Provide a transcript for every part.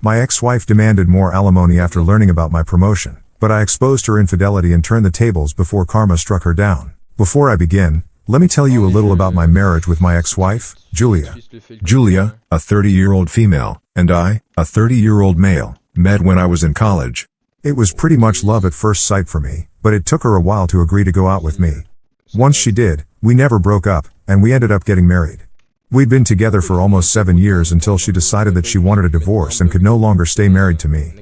My ex-wife demanded more alimony after learning about my promotion, but I exposed her infidelity and turned the tables before karma struck her down. Before I begin, let me tell you a little about my marriage with my ex-wife, Julia. Julia, a 30-year-old female, and I, a 30-year-old male, met when I was in college. It was pretty much love at first sight for me, but it took her a while to agree to go out with me. Once she did, we never broke up, and we ended up getting married. We'd been together for almost 7 years until she decided that she wanted a divorce and could no longer stay married to me.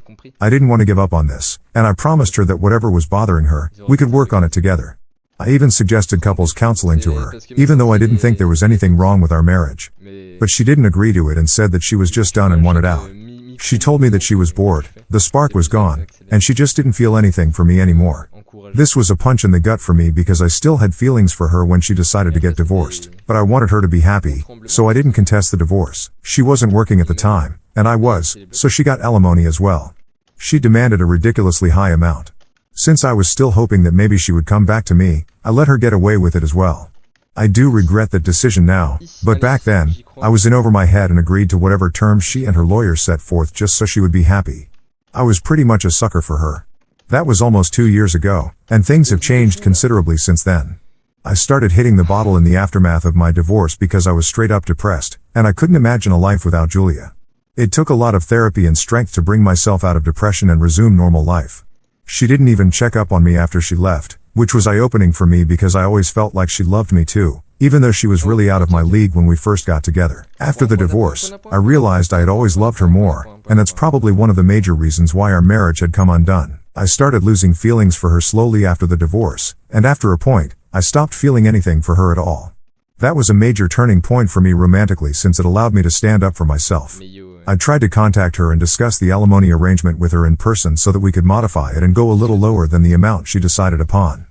I didn't want to give up on this, and I promised her that whatever was bothering her, we could work on it together. I even suggested couples counseling to her, even though I didn't think there was anything wrong with our marriage. But she didn't agree to it and said that she was just done and wanted out. She told me that she was bored, the spark was gone, and she just didn't feel anything for me anymore. This was a punch in the gut for me because I still had feelings for her when she decided to get divorced, but I wanted her to be happy, so I didn't contest the divorce. She wasn't working at the time, and I was, so she got alimony as well. She demanded a ridiculously high amount. Since I was still hoping that maybe she would come back to me, I let her get away with it as well. I do regret that decision now, but back then, I was in over my head and agreed to whatever terms she and her lawyers set forth just so she would be happy. I was pretty much a sucker for her. That was almost 2 years ago, and things have changed considerably since then. I started hitting the bottle in the aftermath of my divorce because I was straight up depressed, and I couldn't imagine a life without Julia. It took a lot of therapy and strength to bring myself out of depression and resume normal life. She didn't even check up on me after she left, which was eye-opening for me because I always felt like she loved me too, even though she was really out of my league when we first got together. After the divorce, I realized I had always loved her more, and that's probably one of the major reasons why our marriage had come undone. I started losing feelings for her slowly after the divorce, and after a point, I stopped feeling anything for her at all. That was a major turning point for me romantically since it allowed me to stand up for myself. I tried to contact her and discuss the alimony arrangement with her in person so that we could modify it and go a little lower than the amount she decided upon.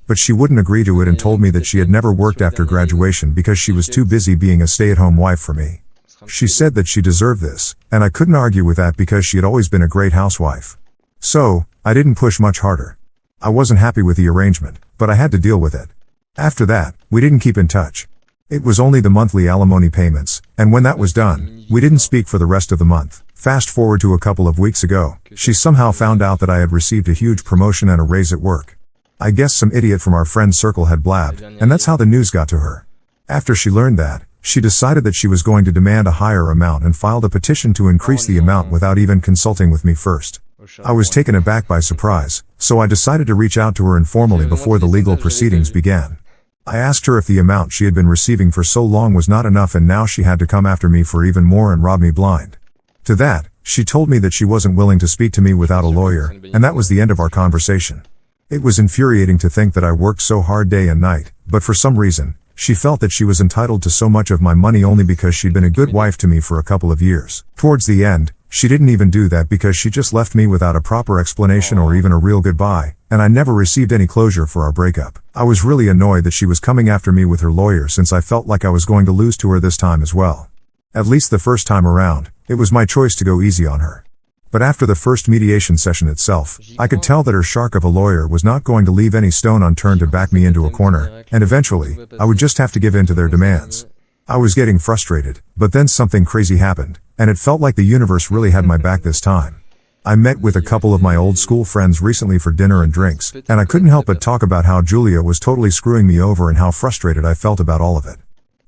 But she wouldn't agree to it and told me that she had never worked after graduation because she was too busy being a stay-at-home wife for me. She said that she deserved this, and I couldn't argue with that because she had always been a great housewife. So, I didn't push much harder. I wasn't happy with the arrangement, but I had to deal with it. After that, we didn't keep in touch. It was only the monthly alimony payments, and when that was done, we didn't speak for the rest of the month. Fast forward to a couple of weeks ago, she somehow found out that I had received a huge promotion and a raise at work. I guess some idiot from our friend circle had blabbed, and that's how the news got to her. After she learned that, she decided that she was going to demand a higher amount and filed a petition to increase the amount without even consulting with me first. I was taken aback by surprise, so I decided to reach out to her informally before the legal proceedings began. I asked her if the amount she had been receiving for so long was not enough and now she had to come after me for even more and rob me blind. To that, she told me that she wasn't willing to speak to me without a lawyer, and that was the end of our conversation. It was infuriating to think that I worked so hard day and night, but for some reason, she felt that she was entitled to so much of my money only because she'd been a good wife to me for a couple of years. Towards the end, she didn't even do that because she just left me without a proper explanation or even a real goodbye, and I never received any closure for our breakup. I was really annoyed that she was coming after me with her lawyer since I felt like I was going to lose to her this time as well. At least the first time around, it was my choice to go easy on her. But after the first mediation session itself, I could tell that her shark of a lawyer was not going to leave any stone unturned to back me into a corner, and eventually, I would just have to give in to their demands. I was getting frustrated, but then something crazy happened, and it felt like the universe really had my back this time. I met with a couple of my old school friends recently for dinner and drinks, and I couldn't help but talk about how Julia was totally screwing me over and how frustrated I felt about all of it.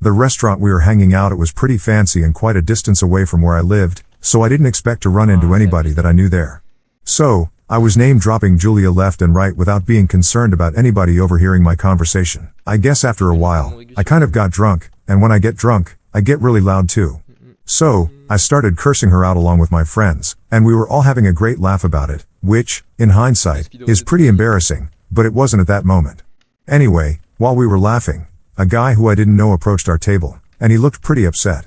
The restaurant we were hanging out at was pretty fancy and quite a distance away from where I lived, so I didn't expect to run into anybody that I knew there. So, I was name-dropping Julia left and right without being concerned about anybody overhearing my conversation. I guess after a while, I kind of got drunk, and when I get drunk, I get really loud too. So, I started cursing her out along with my friends, and we were all having a great laugh about it, which, in hindsight, is pretty embarrassing, but it wasn't at that moment. Anyway, while we were laughing, a guy who I didn't know approached our table, and he looked pretty upset.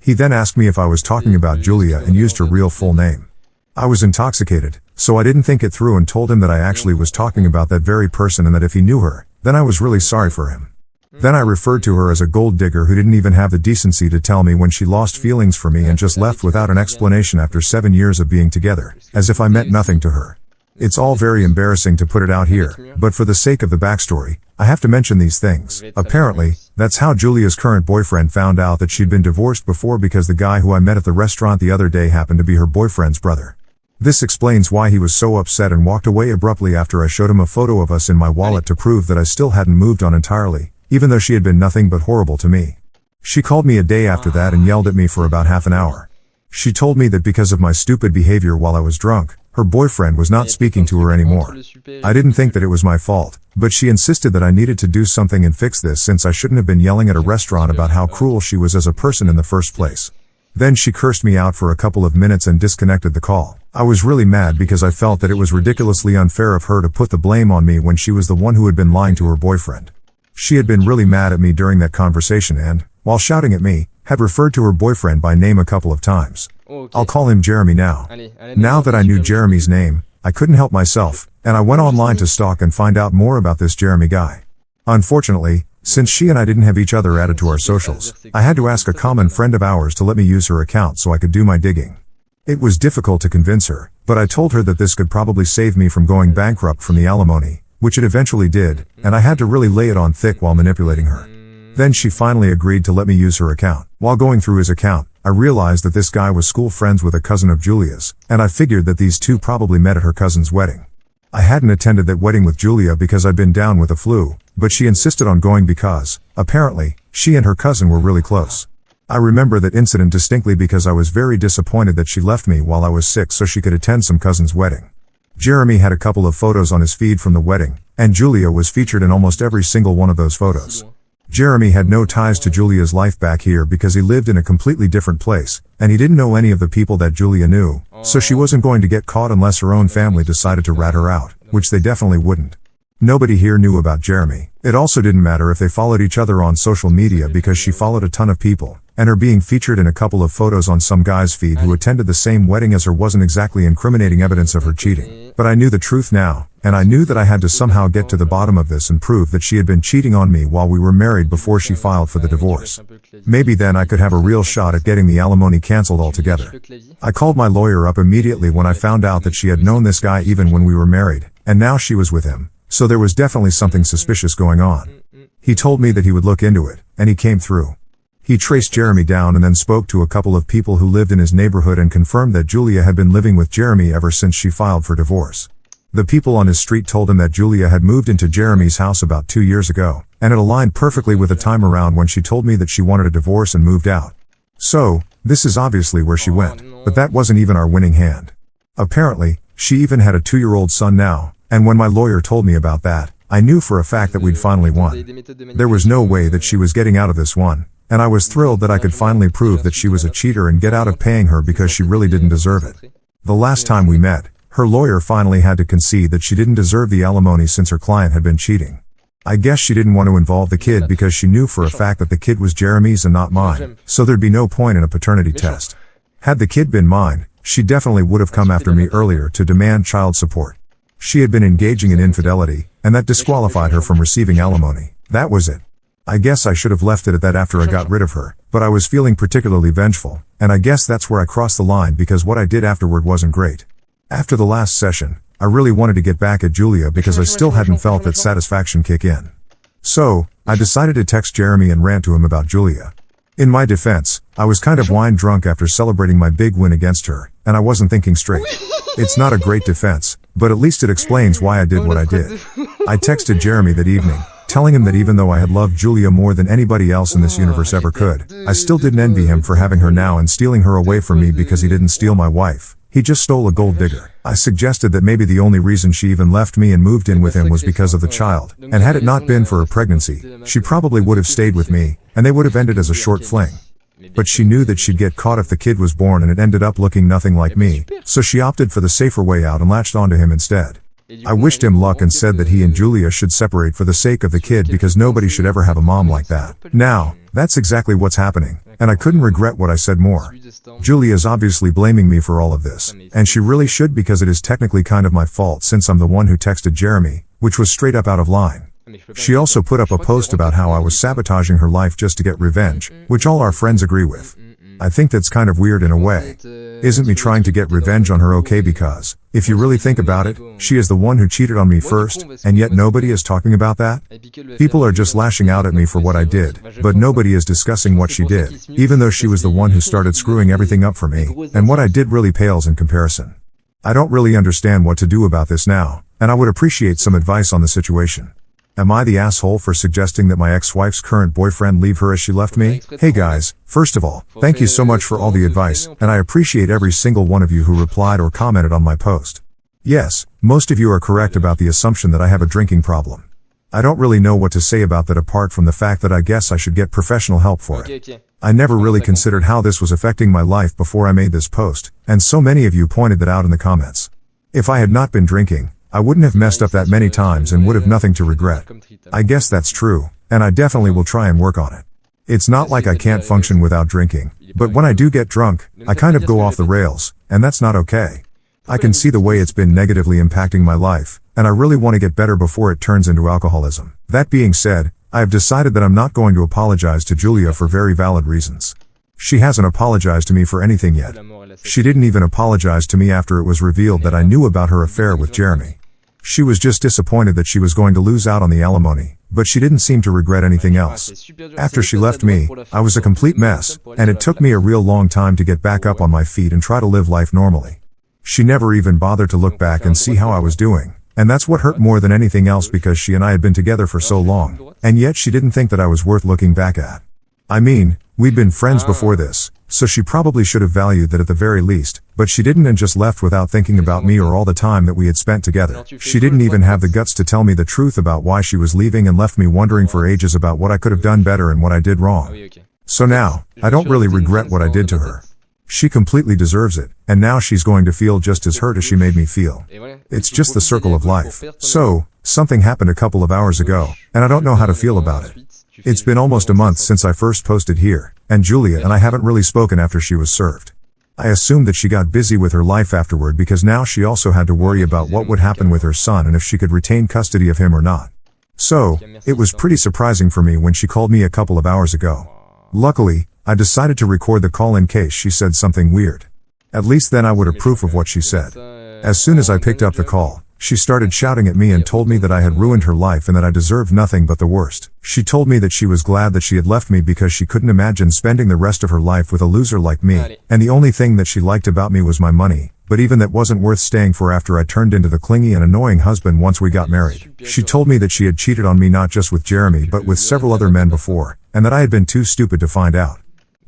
He then asked me if I was talking about Julia and used her real full name. I was intoxicated, so I didn't think it through and told him that I actually was talking about that very person and that if he knew her, then I was really sorry for him. Then I referred to her as a gold digger who didn't even have the decency to tell me when she lost feelings for me and just left without an explanation after 7 years of being together, as if I meant nothing to her. It's all very embarrassing to put it out here, but for the sake of the backstory, I have to mention these things. Apparently, that's how Julia's current boyfriend found out that she'd been divorced before, because the guy who I met at the restaurant the other day happened to be her boyfriend's brother. This explains why he was so upset and walked away abruptly after I showed him a photo of us in my wallet to prove that I still hadn't moved on entirely, even though she had been nothing but horrible to me. She called me a day after that and yelled at me for about half an hour. She told me that because of my stupid behavior while I was drunk, her boyfriend was not speaking to her anymore. I didn't think that it was my fault, but she insisted that I needed to do something and fix this, since I shouldn't have been yelling at a restaurant about how cruel she was as a person in the first place. Then she cursed me out for a couple of minutes and disconnected the call. I was really mad because I felt that it was ridiculously unfair of her to put the blame on me when she was the one who had been lying to her boyfriend. She had been really mad at me during that conversation and, while shouting at me, had referred to her boyfriend by name a couple of times. I'll call him Jeremy now. Now that I knew Jeremy's name, I couldn't help myself, and I went online to stalk and find out more about this Jeremy guy. Unfortunately, since she and I didn't have each other added to our socials, I had to ask a common friend of ours to let me use her account so I could do my digging. It was difficult to convince her, but I told her that this could probably save me from going bankrupt from the alimony, which it eventually did, and I had to really lay it on thick while manipulating her. Then she finally agreed to let me use her account. While going through his account, I realized that this guy was school friends with a cousin of Julia's, and I figured that these two probably met at her cousin's wedding. I hadn't attended that wedding with Julia because I'd been down with the flu, but she insisted on going because, apparently, she and her cousin were really close. I remember that incident distinctly because I was very disappointed that she left me while I was sick so she could attend some cousin's wedding. Jeremy had a couple of photos on his feed from the wedding, and Julia was featured in almost every single one of those photos. Jeremy had no ties to Julia's life back here because he lived in a completely different place, and he didn't know any of the people that Julia knew, so she wasn't going to get caught unless her own family decided to rat her out, which they definitely wouldn't. Nobody here knew about Jeremy. It also didn't matter if they followed each other on social media because she followed a ton of people, and her being featured in a couple of photos on some guy's feed who attended the same wedding as her wasn't exactly incriminating evidence of her cheating. But I knew the truth now, and I knew that I had to somehow get to the bottom of this and prove that she had been cheating on me while we were married before she filed for the divorce. Maybe then I could have a real shot at getting the alimony cancelled altogether. I called my lawyer up immediately when I found out that she had known this guy even when we were married, and now she was with him, so there was definitely something suspicious going on. He told me that he would look into it, and he came through. He traced Jeremy down and then spoke to a couple of people who lived in his neighborhood and confirmed that Julia had been living with Jeremy ever since she filed for divorce. The people on his street told him that Julia had moved into Jeremy's house about 2 years ago, and it aligned perfectly with the time around when she told me that she wanted a divorce and moved out. So, this is obviously where she went, but that wasn't even our winning hand. Apparently, she even had a 2-year-old son now, and when my lawyer told me about that, I knew for a fact that we'd finally won. There was no way that she was getting out of this one, and I was thrilled that I could finally prove that she was a cheater and get out of paying her because she really didn't deserve it. The last time we met, her lawyer finally had to concede that she didn't deserve the alimony since her client had been cheating. I guess she didn't want to involve the kid because she knew for a fact that the kid was Jeremy's and not mine, so there'd be no point in a paternity test. Had the kid been mine, she definitely would have come after me earlier to demand child support. She had been engaging in infidelity, and that disqualified her from receiving alimony. That was it. I guess I should have left it at that after I got rid of her, but I was feeling particularly vengeful, and I guess that's where I crossed the line because what I did afterward wasn't great. After the last session, I really wanted to get back at Julia because I still hadn't felt that satisfaction kick in. So, I decided to text Jeremy and rant to him about Julia. In my defense, I was kind of wine drunk after celebrating my big win against her, and I wasn't thinking straight. It's not a great defense, but at least it explains why I did what I did. I texted Jeremy that evening, telling him that even though I had loved Julia more than anybody else in this universe ever could, I still didn't envy him for having her now and stealing her away from me because he didn't steal my wife. He just stole a gold digger. I suggested that maybe the only reason she even left me and moved in with him was because of the child, and had it not been for her pregnancy, she probably would have stayed with me, and they would have ended as a short fling. But she knew that she'd get caught if the kid was born and it ended up looking nothing like me, so she opted for the safer way out and latched onto him instead. I wished him luck and said that he and Julia should separate for the sake of the kid because nobody should ever have a mom like that. Now, that's exactly what's happening, and I couldn't regret what I said more. Julia's obviously blaming me for all of this, and she really should because it is technically kind of my fault since I'm the one who texted Jeremy, which was straight up out of line. She also put up a post about how I was sabotaging her life just to get revenge, which all our friends agree with. I think that's kind of weird in a way. Isn't me trying to get revenge on her okay? Because, if you really think about it, she is the one who cheated on me first, and yet nobody is talking about that? People are just lashing out at me for what I did, but nobody is discussing what she did, even though she was the one who started screwing everything up for me, and what I did really pales in comparison. I don't really understand what to do about this now, and I would appreciate some advice on the situation. Am I the asshole for suggesting that my ex-wife's current boyfriend leave her as she left me? Hey guys, first of all, thank you so much for all the advice, and I appreciate every single one of you who replied or commented on my post. Yes, most of you are correct about the assumption that I have a drinking problem. I don't really know what to say about that apart from the fact that I guess I should get professional help for it. I never really considered how this was affecting my life before I made this post, and so many of you pointed that out in the comments. If I had not been drinking, I wouldn't have messed up that many times and would have nothing to regret. I guess that's true, and I definitely will try and work on it. It's not like I can't function without drinking, but when I do get drunk, I kind of go off the rails, and that's not okay. I can see the way it's been negatively impacting my life, and I really want to get better before it turns into alcoholism. That being said, I have decided that I'm not going to apologize to Julia for very valid reasons. She hasn't apologized to me for anything yet. She didn't even apologize to me after it was revealed that I knew about her affair with Jeremy. She was just disappointed that she was going to lose out on the alimony, but she didn't seem to regret anything else. After she left me, I was a complete mess, and it took me a real long time to get back up on my feet and try to live life normally. She never even bothered to look back and see how I was doing, and that's what hurt more than anything else because she and I had been together for so long, and yet she didn't think that I was worth looking back at. I mean, we'd been friends before this, so she probably should have valued that at the very least, but she didn't and just left without thinking about me or all the time that we had spent together. She didn't even have the guts to tell me the truth about why she was leaving and left me wondering for ages about what I could have done better and what I did wrong. So now, I don't really regret what I did to her. She completely deserves it, and now she's going to feel just as hurt as she made me feel. It's just the circle of life. So, something happened a couple of hours ago, and I don't know how to feel about it. It's been almost a month since I first posted here, and Julia and I haven't really spoken after she was served. I assumed that she got busy with her life afterward because now she also had to worry about what would happen with her son and if she could retain custody of him or not. So, it was pretty surprising for me when she called me a couple of hours ago. Luckily, I decided to record the call in case she said something weird. At least then I would have proof of what she said. As soon as I picked up the call, she started shouting at me and told me that I had ruined her life and that I deserved nothing but the worst. She told me that she was glad that she had left me because she couldn't imagine spending the rest of her life with a loser like me, and the only thing that she liked about me was my money, but even that wasn't worth staying for after I turned into the clingy and annoying husband once we got married. She told me that she had cheated on me not just with Jeremy but with several other men before, and that I had been too stupid to find out.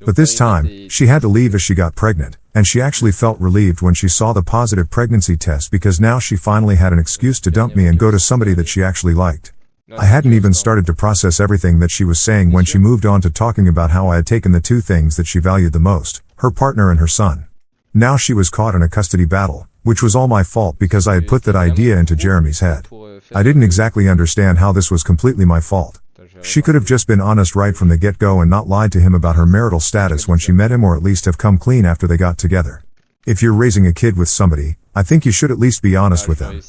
But this time, she had to leave as she got pregnant, and she actually felt relieved when she saw the positive pregnancy test because now she finally had an excuse to dump me and go to somebody that she actually liked. I hadn't even started to process everything that she was saying when she moved on to talking about how I had taken the two things that she valued the most, her partner and her son. Now she was caught in a custody battle, which was all my fault because I had put that idea into Jeremy's head. I didn't exactly understand how this was completely my fault. She could have just been honest right from the get-go and not lied to him about her marital status when she met him, or at least have come clean after they got together. If you're raising a kid with somebody, I think you should at least be honest with them.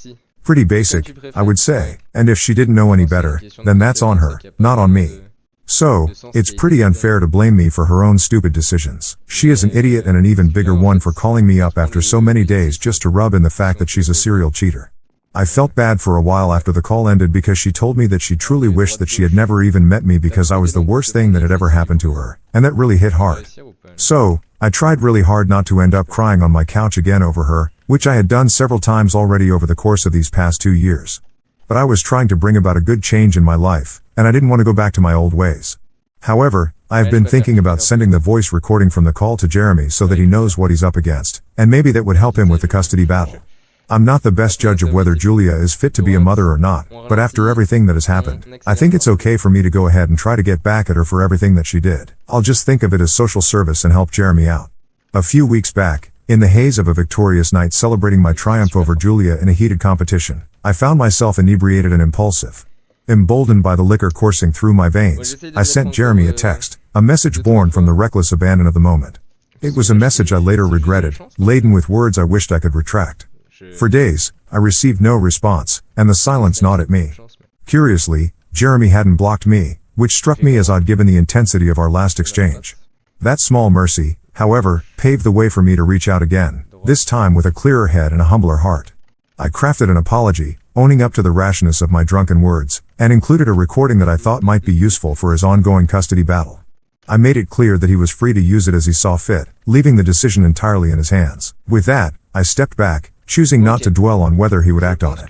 Pretty basic, I would say, and if she didn't know any better, then that's on her, not on me. So, it's pretty unfair to blame me for her own stupid decisions. She is an idiot and an even bigger one for calling me up after so many days just to rub in the fact that she's a serial cheater. I felt bad for a while after the call ended because she told me that she truly wished that she had never even met me because I was the worst thing that had ever happened to her, and that really hit hard. So, I tried really hard not to end up crying on my couch again over her, which I had done several times already over the course of these past 2 years. But I was trying to bring about a good change in my life, and I didn't want to go back to my old ways. However, I have been thinking about sending the voice recording from the call to Jeremy so that he knows what he's up against, and maybe that would help him with the custody battle. I'm not the best judge of whether Julia is fit to be a mother or not, but after everything that has happened, I think it's okay for me to go ahead and try to get back at her for everything that she did. I'll just think of it as social service and help Jeremy out. A few weeks back, in the haze of a victorious night celebrating my triumph over Julia in a heated competition, I found myself inebriated and impulsive. Emboldened by the liquor coursing through my veins, I sent Jeremy a text, a message born from the reckless abandon of the moment. It was a message I later regretted, laden with words I wished I could retract. For days, I received no response, and the silence gnawed at me. Curiously, Jeremy hadn't blocked me, which struck me as odd given the intensity of our last exchange. That small mercy, however, paved the way for me to reach out again, this time with a clearer head and a humbler heart. I crafted an apology, owning up to the rashness of my drunken words, and included a recording that I thought might be useful for his ongoing custody battle. I made it clear that he was free to use it as he saw fit, leaving the decision entirely in his hands. With that, I stepped back, choosing not to dwell on whether he would act on it.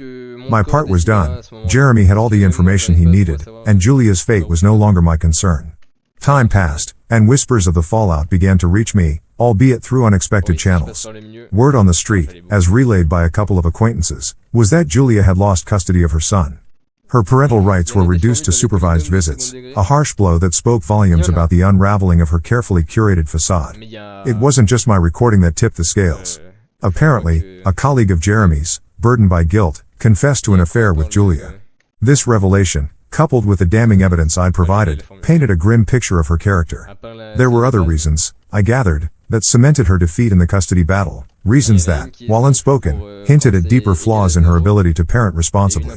My part was done. Jeremy had all the information he needed, and Julia's fate was no longer my concern. Time passed, and whispers of the fallout began to reach me, albeit through unexpected channels. Word on the street, as relayed by a couple of acquaintances, was that Julia had lost custody of her son. Her parental rights were reduced to supervised visits, a harsh blow that spoke volumes about the unraveling of her carefully curated facade. It wasn't just my recording that tipped the scales. Apparently, a colleague of Jeremy's, burdened by guilt, confessed to an affair with Julia. This revelation, coupled with the damning evidence I'd provided, painted a grim picture of her character. There were other reasons, I gathered, that cemented her defeat in the custody battle, reasons that, while unspoken, hinted at deeper flaws in her ability to parent responsibly.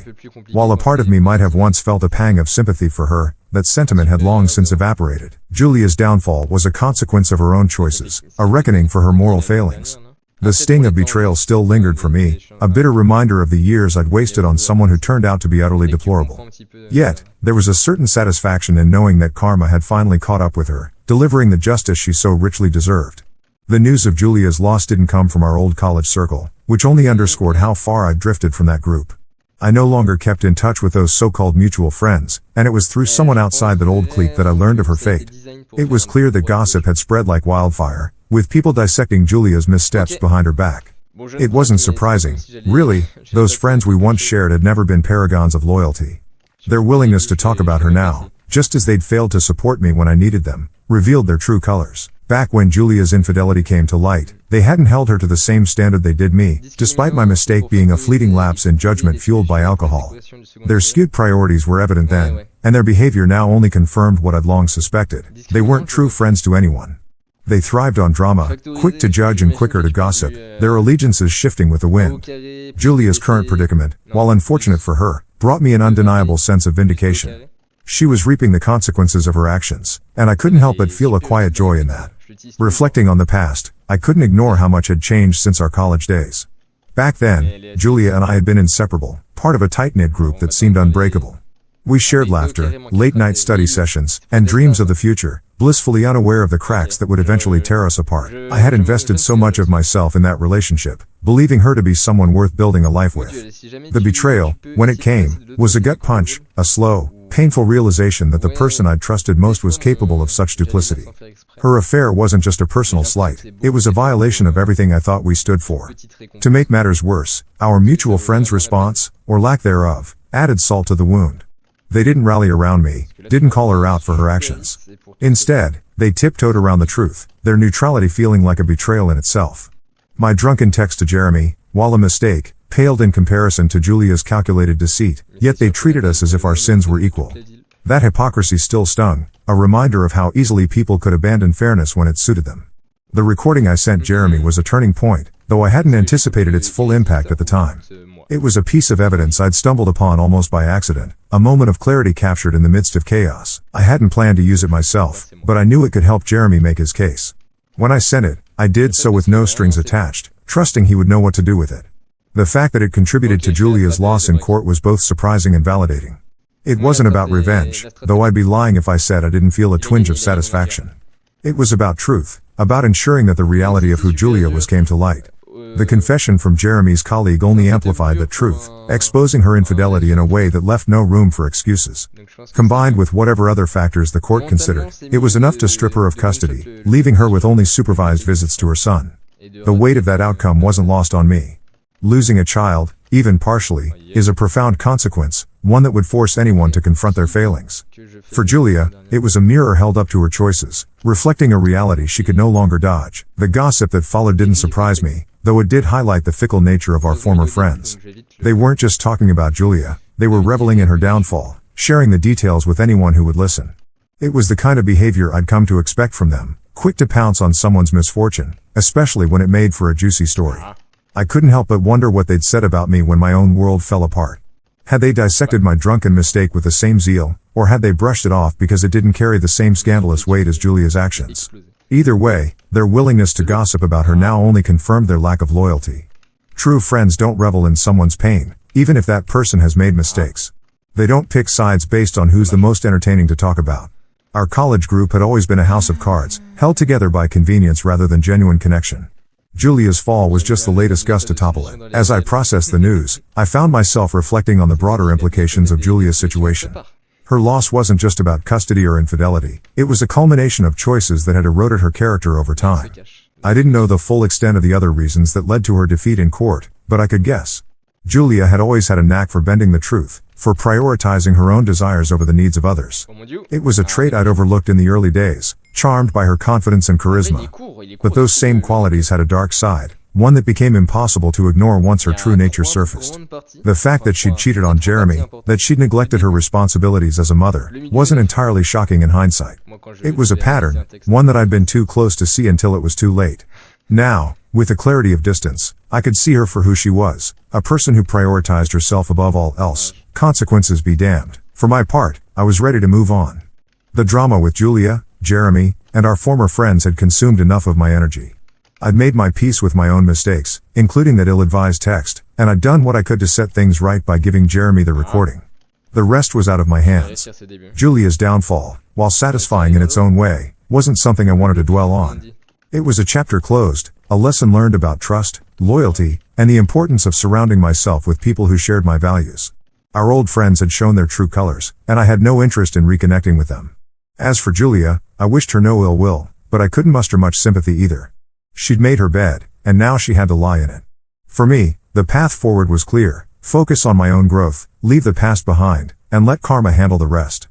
While a part of me might have once felt a pang of sympathy for her, that sentiment had long since evaporated. Julia's downfall was a consequence of her own choices, a reckoning for her moral failings. The sting of betrayal still lingered for me, a bitter reminder of the years I'd wasted on someone who turned out to be utterly deplorable. Yet, there was a certain satisfaction in knowing that karma had finally caught up with her, delivering the justice she so richly deserved. The news of Julia's loss didn't come from our old college circle, which only underscored how far I'd drifted from that group. I no longer kept in touch with those so-called mutual friends, and it was through someone outside that old clique that I learned of her fate. It was clear that gossip had spread like wildfire, with people dissecting Julia's missteps behind her back. It wasn't surprising, really. Those friends we once shared had never been paragons of loyalty. Their willingness to talk about her now, just as they'd failed to support me when I needed them, revealed their true colors. Back when Julia's infidelity came to light, they hadn't held her to the same standard they did me, despite my mistake being a fleeting lapse in judgment fueled by alcohol. Their skewed priorities were evident then, and their behavior now only confirmed what I'd long suspected. They weren't true friends to anyone. They thrived on drama, quick to judge and quicker to gossip, their allegiances shifting with the wind. Julia's current predicament, while unfortunate for her, brought me an undeniable sense of vindication. She was reaping the consequences of her actions, and I couldn't help but feel a quiet joy in that. Reflecting on the past, I couldn't ignore how much had changed since our college days. Back then, Julia and I had been inseparable, part of a tight-knit group that seemed unbreakable. We shared laughter, late-night study sessions, and dreams of the future, blissfully unaware of the cracks that would eventually tear us apart. I had invested so much of myself in that relationship, believing her to be someone worth building a life with. The betrayal, when it came, was a gut punch, a slow, painful realization that the person I'd trusted most was capable of such duplicity. Her affair wasn't just a personal slight, it was a violation of everything I thought we stood for. To make matters worse, our mutual friend's response, or lack thereof, added salt to the wound. They didn't rally around me, didn't call her out for her actions. Instead, they tiptoed around the truth, their neutrality feeling like a betrayal in itself. My drunken text to Jeremy, while a mistake, paled in comparison to Julia's calculated deceit, yet they treated us as if our sins were equal. That hypocrisy still stung, a reminder of how easily people could abandon fairness when it suited them. The recording I sent Jeremy was a turning point, though I hadn't anticipated its full impact at the time. It was a piece of evidence I'd stumbled upon almost by accident, a moment of clarity captured in the midst of chaos. I hadn't planned to use it myself, but I knew it could help Jeremy make his case. When I sent it, I did so with no strings attached, trusting he would know what to do with it. The fact that it contributed to Julia's loss in court was both surprising and validating. It wasn't about revenge, though I'd be lying if I said I didn't feel a twinge of satisfaction. It was about truth, about ensuring that the reality of who Julia was came to light. The confession from Jeremy's colleague only amplified the truth, exposing her infidelity in a way that left no room for excuses. Combined with whatever other factors the court considered, it was enough to strip her of custody, leaving her with only supervised visits to her son. The weight of that outcome wasn't lost on me. Losing a child, even partially, is a profound consequence, one that would force anyone to confront their failings. For Julia, it was a mirror held up to her choices, reflecting a reality she could no longer dodge. The gossip that followed didn't surprise me, though it did highlight the fickle nature of our former friends. They weren't just talking about Julia, they were reveling in her downfall, sharing the details with anyone who would listen. It was the kind of behavior I'd come to expect from them, quick to pounce on someone's misfortune, especially when it made for a juicy story. I couldn't help but wonder what they'd said about me when my own world fell apart. Had they dissected my drunken mistake with the same zeal, or had they brushed it off because it didn't carry the same scandalous weight as Julia's actions? Either way, their willingness to gossip about her now only confirmed their lack of loyalty. True friends don't revel in someone's pain, even if that person has made mistakes. They don't pick sides based on who's the most entertaining to talk about. Our college group had always been a house of cards, held together by convenience rather than genuine connection. Julia's fall was just the latest gust to topple it. As I processed the news, I found myself reflecting on the broader implications of Julia's situation. Her loss wasn't just about custody or infidelity. It was a culmination of choices that had eroded her character over time. I didn't know the full extent of the other reasons that led to her defeat in court, but I could guess. Julia had always had a knack for bending the truth, for prioritizing her own desires over the needs of others. It was a trait I'd overlooked in the early days, charmed by her confidence and charisma. But those same qualities had a dark side, one that became impossible to ignore once her true nature surfaced. The fact that she'd cheated on Jeremy, that she'd neglected her responsibilities as a mother, wasn't entirely shocking in hindsight. It was a pattern, one that I'd been too close to see until it was too late. Now, with the clarity of distance, I could see her for who she was, a person who prioritized herself above all else. Consequences be damned. For my part, I was ready to move on. The drama with Julia, Jeremy, and our former friends had consumed enough of my energy. I'd made my peace with my own mistakes, including that ill-advised text, and I'd done what I could to set things right by giving Jeremy the recording. The rest was out of my hands. Julia's downfall, while satisfying in its own way, wasn't something I wanted to dwell on. It was a chapter closed, a lesson learned about trust, loyalty, and the importance of surrounding myself with people who shared my values. Our old friends had shown their true colors, and I had no interest in reconnecting with them. As for Julia, I wished her no ill will, but I couldn't muster much sympathy either. She'd made her bed, and now she had to lie in it. For me, the path forward was clear: focus on my own growth, leave the past behind, and let karma handle the rest.